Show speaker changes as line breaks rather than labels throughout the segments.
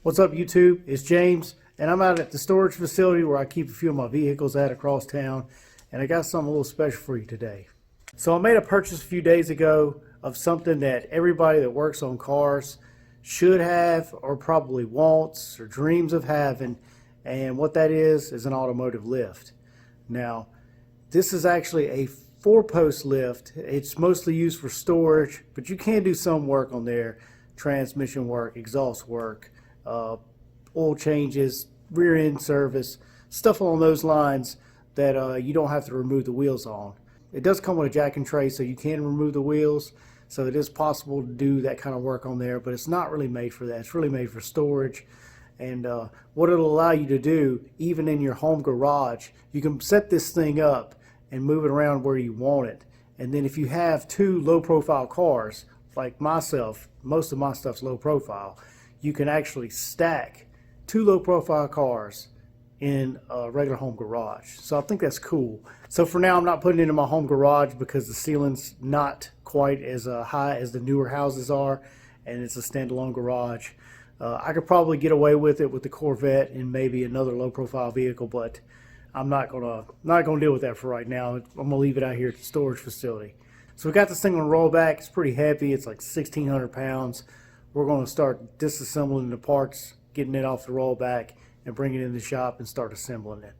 What's up, YouTube? It's James, and I'm out at the storage facility where I keep a few of my vehicles at across town, and I got something a little special for you today. So I made a purchase a few days ago of something that everybody that works on cars should have, or probably wants, or dreams of having, and what that is an automotive lift. Now, this is actually a 4-post lift. It's mostly used for storage, but you can do some work on there: transmission work, exhaust work, oil changes, rear end service, stuff along those lines that you don't have to remove the wheels on. It does come with a jack and tray, so you can remove the wheels, so it is possible to do that kind of work on there, but it's not really made for that. It's really made for storage. And what it'll allow you to do, even in your home garage, you can set this thing up and move it around where you want it. And then if you have two low profile cars, like myself, most of my stuff's low profile, you can actually stack two low profile cars in a regular home garage. So I think that's cool. So for now, I'm not putting it in my home garage because the ceiling's not quite as high as the newer houses are, and it's a standalone garage. I could probably get away with it with the Corvette and maybe another low profile vehicle, but I'm not gonna deal with that for right now. I'm gonna leave it out here at the storage facility. So we got this thing on rollback. It's pretty heavy. It's like 1,600 pounds. We're going to start disassembling the parts, getting it off the rollback, and bring it in the shop and start assembling it.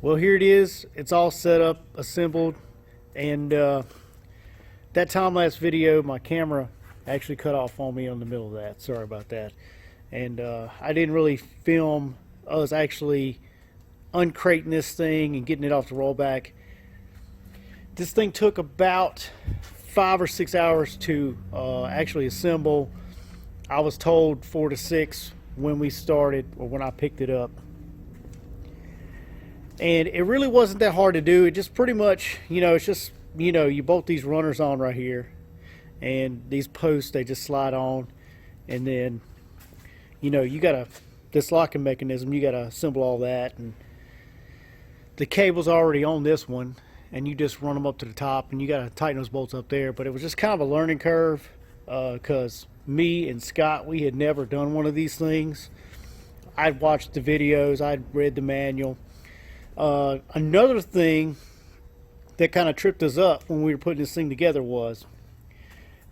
Well, here it is. It's all set up, assembled, and that time-lapse video, my camera actually cut off on me in the middle of that. Sorry about that. And I didn't really film us actually uncrating this thing and getting it off the rollback. This thing took about 5 or 6 hours to actually assemble. I was told 4 to 6 when we started, or when I picked it up. And it really wasn't that hard to do. It just pretty much, it's just, you bolt these runners on right here, and these posts, they just slide on, and then, you got this locking mechanism, you got to assemble all that, and the cable's already on this one, and you just run them up to the top, and you got to tighten those bolts up there. But it was just kind of a learning curve, because me and Scott, we had never done one of these things. I'd watched the videos, I'd read the manual. Another thing that kind of tripped us up when we were putting this thing together was,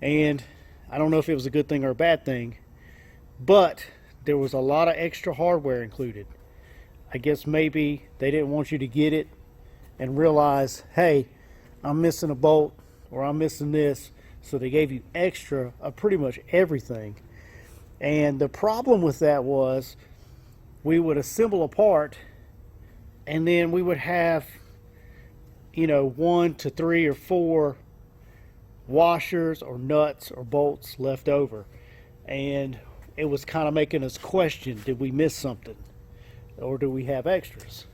and I don't know if it was a good thing or a bad thing, but there was a lot of extra hardware included. I guess maybe they didn't want you to get it and realize, hey, I'm missing a bolt or I'm missing this, so they gave you extra of pretty much everything. And the problem with that was we would assemble a part and then we would have, you know, 1 to 3 or 4 washers or nuts or bolts left over, and it was kind of making us question, did we miss something or do we have extras?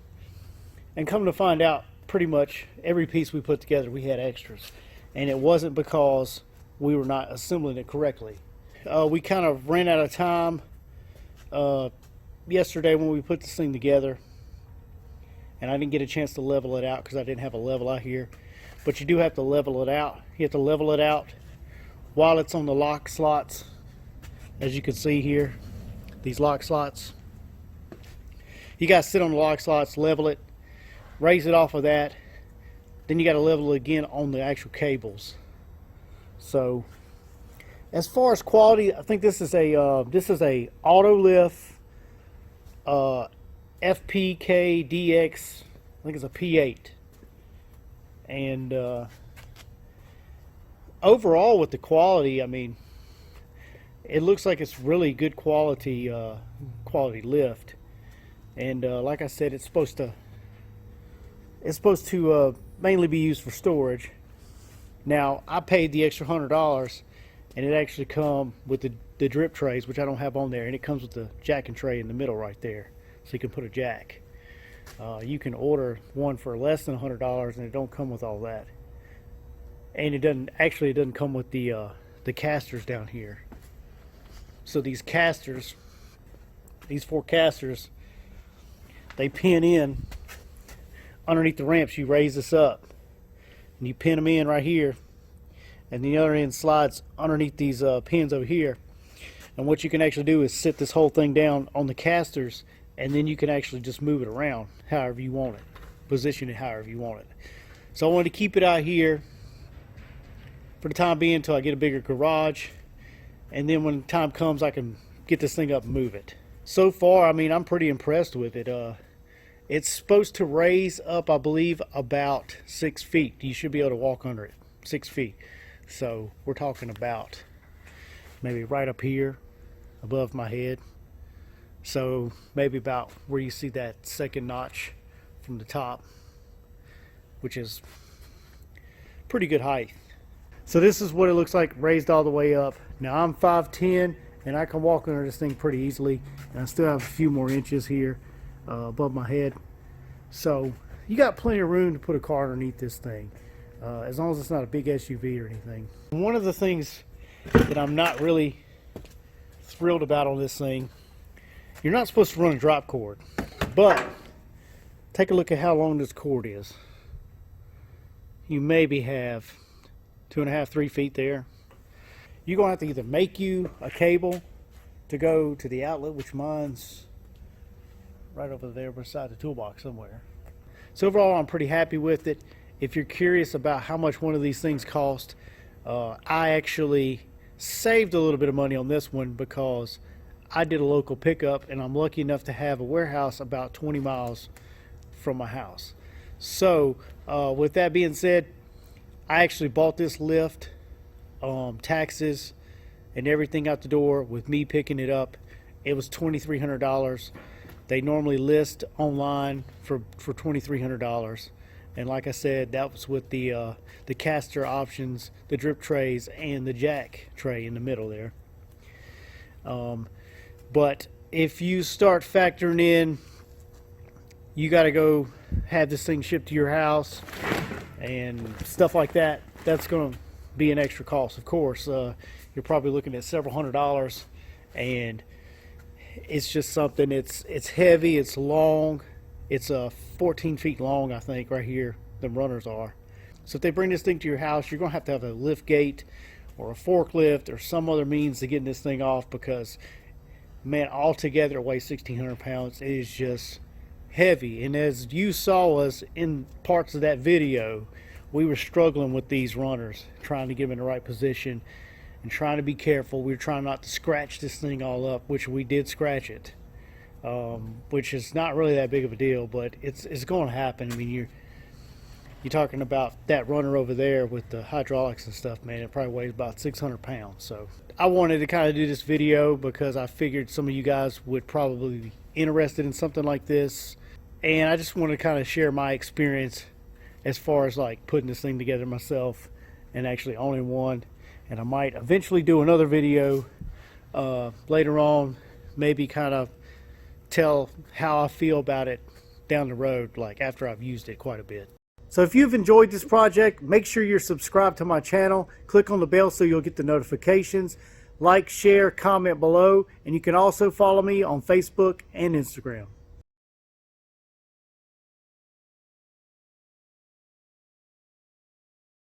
And come to find out, pretty much every piece we put together we had extras, and it wasn't because we were not assembling it correctly. We kind of ran out of time yesterday when we put this thing together, and I didn't get a chance to level it out because I didn't have a level out here. But you do have to level it out. You have to level it out while it's on the lock slots. As you can see here, these lock slots. You got to sit on the lock slots, level it, raise it off of that. Then you got to level it again on the actual cables. So, as far as quality, I think this is a Autolift FPK-DX. I think it's a P8. And overall with the quality, I mean, it looks like it's really good quality lift. And like I said, it's supposed to mainly be used for storage. Now, I paid the extra $100, and it actually come with the drip trays, which I don't have on there, and it comes with the jacking tray in the middle right there, so you can put a jack. You can order one for less than $100, and it don't come with all that. And it doesn't come with the casters down here. So these casters, these 4 casters, they pin in underneath the ramps. You raise this up, and you pin them in right here, and the other end slides underneath these pins over here. And what you can actually do is sit this whole thing down on the casters, and then you can actually just move it around however you want it, position it however you want it. So I wanted to keep it out here for the time being until I get a bigger garage, and then when time comes I can get this thing up and move it. So far, I mean, I'm pretty impressed with it. It's supposed to raise up, I believe, about 6 feet. You should be able to walk under it, 6 feet. So we're talking about maybe right up here above my head. So maybe about where you see that second notch from the top, which is pretty good height. So this is what it looks like raised all the way up. Now I'm 5'10", and I can walk under this thing pretty easily, and I still have a few more inches here above my head. So you got plenty of room to put a car underneath this thing, as long as it's not a big SUV or anything. One of the things that I'm not really thrilled about on this thing, you're not supposed to run a drop cord, but take a look at how long this cord is. You maybe have 2.5, 3 feet there. You're gonna have to either make you a cable to go to the outlet, which mine's right over there beside the toolbox somewhere. So overall, I'm pretty happy with it. If you're curious about how much one of these things cost, I actually saved a little bit of money on this one because I did a local pickup, and I'm lucky enough to have a warehouse about 20 miles from my house. So with that being said, I actually bought this lift, taxes and everything out the door with me picking it up. It was $2,300. They normally list online for $2,300, and like I said, that was with the caster options, the drip trays, and the jack tray in the middle there. But if you start factoring in, you got to go have this thing shipped to your house and stuff like that, that's going to be an extra cost. Of course, you're probably looking at several $100s, and it's just something. It's heavy, it's long, it's 14 feet long, I think, right here. The runners are. So if they bring this thing to your house, you're going to have a lift gate or a forklift or some other means to getting this thing off, because man, altogether it weighs 1,600 pounds. It is just heavy, and as you saw us in parts of that video, we were struggling with these runners, trying to get them in the right position and trying to be careful. We were trying not to scratch this thing all up, which we did scratch it, which is not really that big of a deal, but it's going to happen. I mean, you're talking about that runner over there with the hydraulics and stuff, man. It probably weighs about 600 pounds. So I wanted to kind of do this video because I figured some of you guys would probably be interested in something like this, and I just want to kind of share my experience as far as like putting this thing together myself and actually owning one. And I might eventually do another video later on, maybe kind of tell how I feel about it down the road, like after I've used it quite a bit. So if you've enjoyed this project, make sure you're subscribed to my channel. Click on the bell so you'll get the notifications. Like, share, comment below, and you can also follow me on Facebook and Instagram.